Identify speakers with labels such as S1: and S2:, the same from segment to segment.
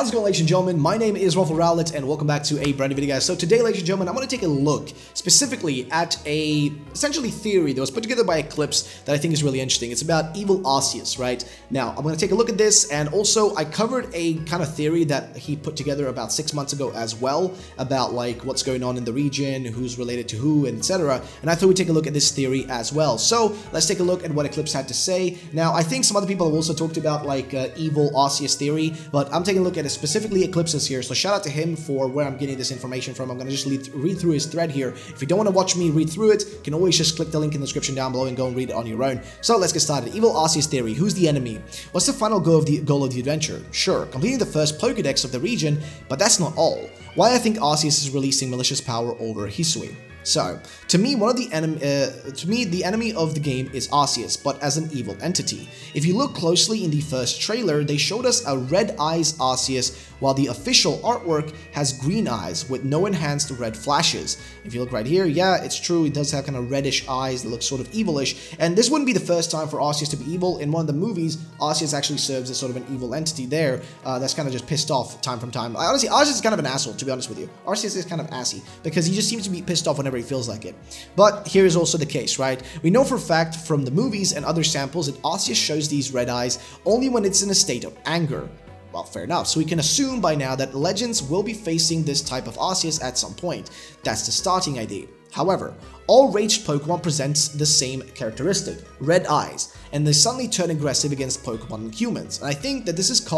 S1: How's it going, ladies and gentlemen? My name is Raffle Rowlett and welcome back to a brand new video, guys. So today, ladies and gentlemen, I'm going to take a look specifically at a essentially theory that was put together by Eclipse that I think is really interesting. It's about evil Arceus, right? Now, I'm going to take a look at this, and also I covered a kind of theory that he put together about 6 months ago as well about like what's going on in the region, who's related to who, etc. And I thought we'd take a look at this theory as well. So let's take a look at what Eclipse had to say. Now, I think some other people have also talked about like evil Arceus theory, but I'm taking a look at it specifically Eclipse's here. So shout out to him for where I'm getting this information from. I'm going to just read through his thread here. If you don't want to watch me read through it, you can always just click the link in the description down below and go and read it on your own. So let's get started. Evil Arceus theory. Who's the enemy? What's the final goal of the adventure? Sure, completing the first Pokédex of the region, but that's not all. Why I think Arceus is releasing malicious power over Hisui. So, to me, the enemy of the game is Arceus, but as an evil entity. If you look closely in the first trailer, they showed us a red eyes Arceus, while the official artwork has green eyes with no enhanced red flashes. If you look right here, yeah, it's true, it does have kind of reddish eyes that look sort of evilish, and this wouldn't be the first time for Arceus to be evil. In one of the movies, Arceus actually serves as sort of an evil entity there, that's kind of just pissed off time from time. Honestly, Arceus is kind of an asshole, to be honest with you. Arceus is kind of assy, because he just seems to be pissed off whenever he feels like it. But here is also the case, right? We know for a fact from the movies and other samples that Arceus shows these red eyes only when it's in a state of anger. Well, fair enough. So we can assume by now that Legends will be facing this type of Arceus at some point. That's the starting idea. However, all raged Pokemon presents the same characteristic, red eyes, and they suddenly turn aggressive against Pokemon and humans. And I think that this is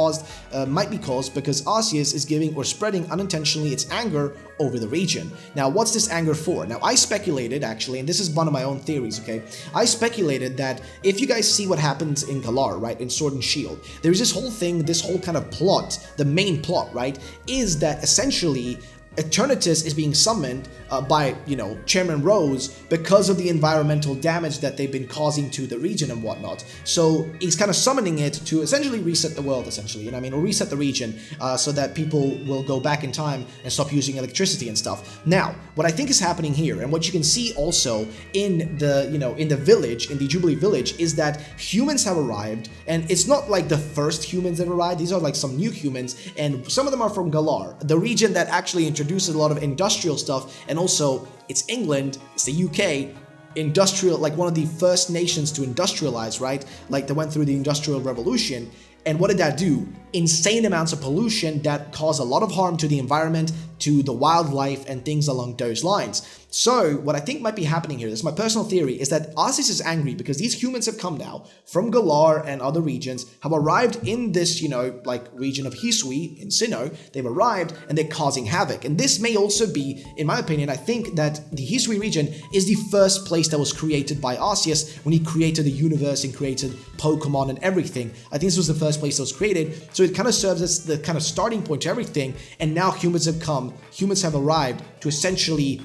S1: might be caused because Arceus is giving or spreading unintentionally its anger over the region. Now, what's this anger for? Now, I speculated actually, and this is one of my own theories, okay? I speculated that if you guys see what happens in Galar, right, in Sword and Shield, there's this whole thing, this whole kind of plot, the main plot, right, is that essentially Eternatus is being summoned by, Chairman Rose because of the environmental damage that they've been causing to the region and whatnot. So he's kind of summoning it to essentially reset the world, essentially, or reset the region so that people will go back in time and stop using electricity and stuff. Now, what I think is happening here, and what you can see also in the, in the village, in the Jubilee village, is that humans have arrived, and it's not like the first humans that arrived. These are like some new humans, and some of them are from Galar, the region that actually introduces a lot of industrial stuff, and also it's England, it's the UK, industrial, like one of the first nations to industrialize, right? Like they went through the Industrial Revolution. And what did that do? Insane amounts of pollution that cause a lot of harm to the environment, to the wildlife, and things along those lines. So what I think might be happening here, this is my personal theory, is that Arceus is angry because these humans have come now from Galar and other regions, have arrived in this, region of Hisui, in Sinnoh. They've arrived and they're causing havoc. And this may also be, in my opinion, I think that the Hisui region is the first place that was created by Arceus when he created the universe and created Pokemon and everything. I think this was the first place that was created. So it kind of serves as the kind of starting point to everything. And now humans have arrived to essentially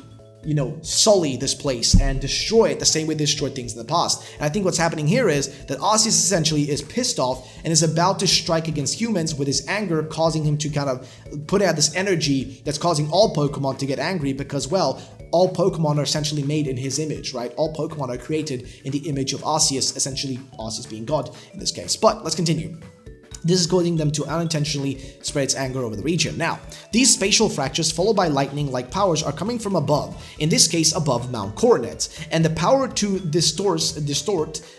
S1: sully this place and destroy it the same way they destroyed things in the past. And I think what's happening here is that Arceus essentially is pissed off and is about to strike against humans with his anger, causing him to kind of put out this energy that's causing all Pokemon to get angry because, well, all Pokemon are essentially made in his image, right? All Pokemon are created in the image of Arceus, essentially Arceus being God in this case. But let's continue. This is causing them to unintentionally spread its anger over the region. Now, these spatial fractures followed by lightning-like powers are coming from above, in this case above Mount Coronet, and the power to distort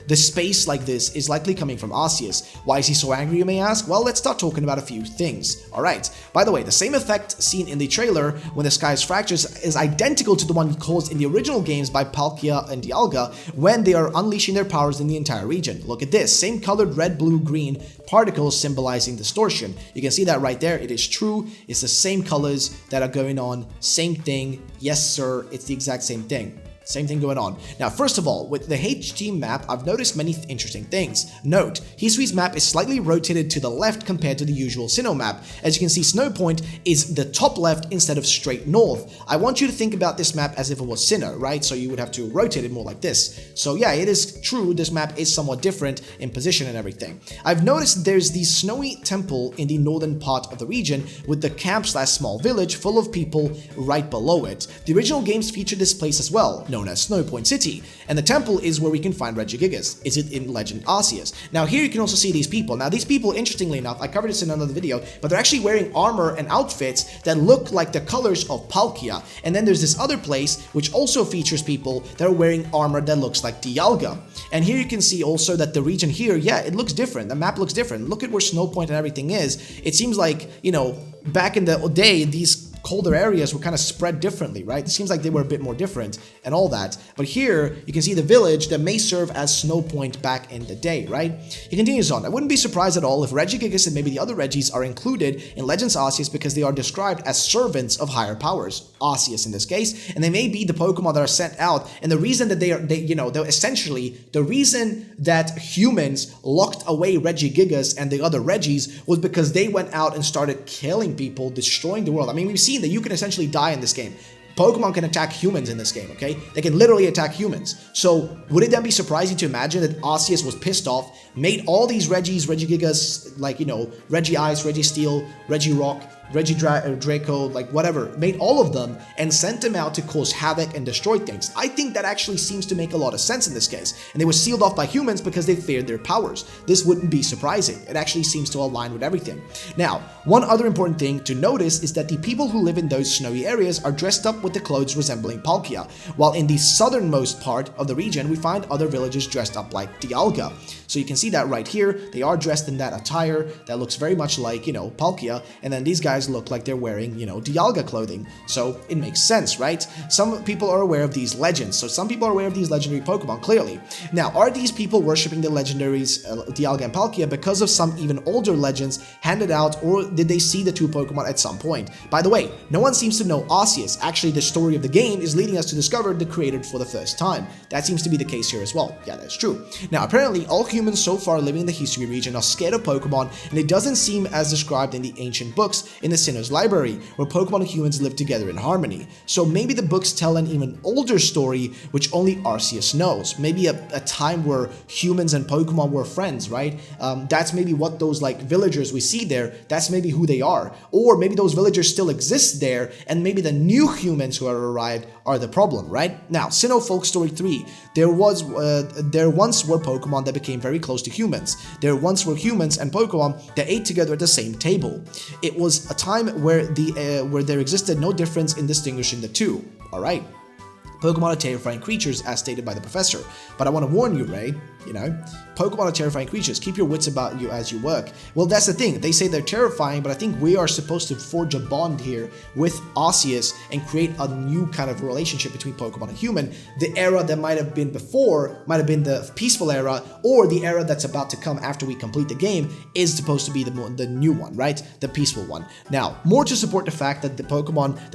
S1: the space like this is likely coming from Arceus. Why is he so angry, you may ask? Well, let's start talking about a few things. Alright, by the way, the same effect seen in the trailer when the sky's fractures is identical to the one caused in the original games by Palkia and Dialga when they are unleashing their powers in the entire region. Look at this, same colored red, blue, green particles symbolizing distortion. You can see that right there. It is true. It's the same colors that are going on. Same thing. Yes, sir. It's the exact same thing. Same thing going on. Now, first of all, with the HT map, I've noticed many interesting things. Note, Hisui's map is slightly rotated to the left compared to the usual Sinnoh map. As you can see, Snow Point is the top left instead of straight north. I want you to think about this map as if it was Sinnoh, right? So you would have to rotate it more like this. So yeah, it is true, this map is somewhat different in position and everything. I've noticed there's the snowy temple in the northern part of the region with the camp/small village full of people right below it. The original games featured this place as well. known as Snow Point City. And the temple is where we can find Regigigas. Is it in Legend Arceus? Now here you can also see these people. Now these people, interestingly enough, I covered this in another video, but they're actually wearing armor and outfits that look like the colors of Palkia. And then there's this other place which also features people that are wearing armor that looks like Dialga. And here you can see also that the region here, yeah, it looks different. The map looks different. Look at where Snow Point and everything is. It seems like, you know, back in the day, these colder areas were kind of spread differently, right? It seems like they were a bit more different and all that. But here, you can see the village that may serve as Snow Point back in the day, right? He continues on. I wouldn't be surprised at all if Regigigas and maybe the other Regis are included in Legends Arceus because they are described as servants of higher powers, Arceus in this case, and they may be the Pokemon that are sent out. And the reason that they're essentially, the reason that humans locked away Regigigas and the other Regis was because they went out and started killing people, destroying the world. I mean, we've seen that you can essentially die in this game. Pokemon can attack humans in this game, okay? They can literally attack humans. So would it then be surprising to imagine that Arceus was pissed off, made all these Regis, Regigigas, like, you know, Regice, Registeel, Regirock, Draco, like whatever, made all of them and sent them out to cause havoc and destroy things? I think that actually seems to make a lot of sense in this case. And they were sealed off by humans because they feared their powers. This wouldn't be surprising. It actually seems to align with everything. Now, one other important thing to notice is that the people who live in those snowy areas are dressed up with the clothes resembling Palkia, while in the southernmost part of the region, we find other villagers dressed up like Dialga. So you can see that right here. They are dressed in that attire that looks very much like, you know, Palkia, and then these guys look like they're wearing, you know, Dialga clothing. So it makes sense, right? Some people are aware of these legends. So some people are aware of these legendary Pokemon, clearly. Now, are these people worshipping the legendaries Dialga and Palkia because of some even older legends handed out, or did they see the two Pokemon at some point? By the way, no one seems to know Arceus. Actually, the story of the game is leading us to discover the creator for the first time. That seems to be the case here as well. Yeah, that's true. Now, apparently, all humans so far living in the history region are scared of Pokemon, and it doesn't seem as described in the ancient books in the Sinnoh's Library, where Pokemon and humans live together in harmony. So maybe the books tell an even older story, which only Arceus knows. Maybe a time where humans and Pokemon were friends, right? That's maybe what those like villagers we see there, that's maybe who they are. Or maybe those villagers still exist there, and maybe the new humans who have arrived are the problem, right? Now, Sinnoh Folk Story 3. There once were Pokemon that became very close to humans. There once were humans and Pokemon that ate together at the same table. It was a time where there existed no difference in distinguishing the two. Alright. Pokemon are terrifying creatures, as stated by the professor. But I want to warn you, Ray, you know, Pokemon are terrifying creatures. Keep your wits about you as you work. Well, that's the thing. They say they're terrifying, but I think we are supposed to forge a bond here with Arceus and create a new kind of relationship between Pokemon and human. The era that might have been before might have been the peaceful era, or the era that's about to come after we complete the game is supposed to be the new one, right? The peaceful one. Now, more to support the fact that the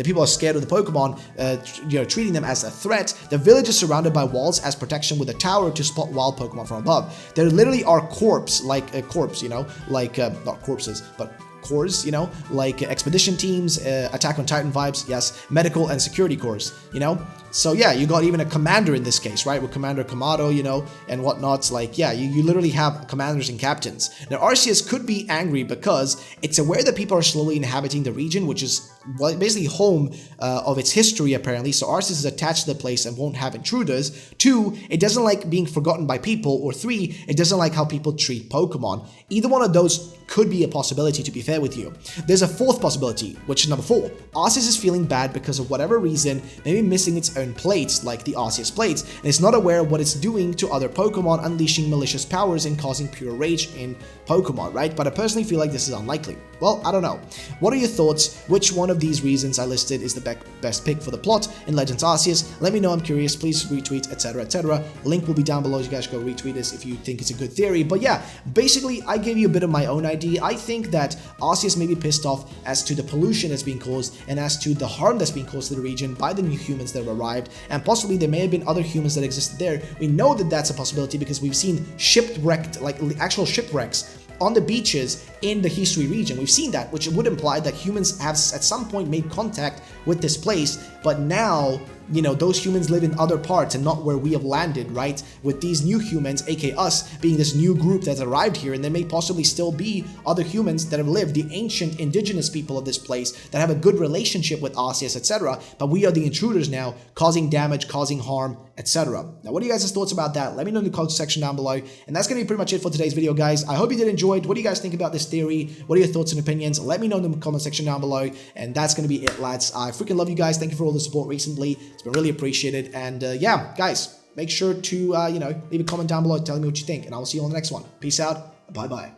S1: people are scared of the Pokemon, treating them as a threat. The village is surrounded by walls as protection with a tower to spot wild Pokemon from above. There literally are corpse, like a corpse, you know, like not corpses, but corps, you know, like expedition teams, Attack on Titan vibes, yes, medical and security corps, you know. So yeah, you got even a commander in this case, right, with Commander Kamado, you know, and whatnots. Like, yeah, you literally have commanders and captains. Now, Arceus could be angry because it's aware that people are slowly inhabiting the region, which is basically home of its history, apparently. So Arceus is attached to the place and won't have intruders. 2, it doesn't like being forgotten by people. Or 3, it doesn't like how people treat Pokemon. Either one of those could be a possibility, to be fair with you. There's a fourth possibility, which is number 4. Arceus is feeling bad because of whatever reason, maybe missing its own plates, like the Arceus plates, and is not aware of what it's doing to other Pokemon, unleashing malicious powers and causing pure rage in Pokemon, right? But I personally feel like this is unlikely. Well, I don't know. What are your thoughts? Which one of these reasons I listed is the best pick for the plot in Legends Arceus? Let me know, I'm curious. Please retweet, etc, etc. Link will be down below. You guys go retweet this if you think it's a good theory. But yeah, basically, I gave you a bit of my own idea. I think that Arceus may be pissed off as to the pollution that's being caused and as to the harm that's being caused to the region by the new humans that have arrived, and possibly there may have been other humans that existed there. We know that that's a possibility because we've seen shipwrecked, like actual shipwrecks on the beaches in the Hisui region. We've seen that, which would imply that humans have at some point made contact with this place, but now you know, those humans live in other parts and not where we have landed, right? With these new humans, aka us, being this new group that's arrived here, and there may possibly still be other humans that have lived, the ancient indigenous people of this place that have a good relationship with Arceus, etc. But we are the intruders now, causing damage, causing harm, etc. Now, what are you guys' thoughts about that? Let me know in the comment section down below. And that's going to be pretty much it for today's video, guys. I hope you did enjoy it. What do you guys think about this theory? What are your thoughts and opinions? Let me know in the comment section down below. And that's going to be it, lads. I freaking love you guys. Thank you for all the support recently. It's been really appreciated. And yeah, guys, make sure to, you know, leave a comment down below telling me what you think. And I will see you on the next one. Peace out. Bye-bye.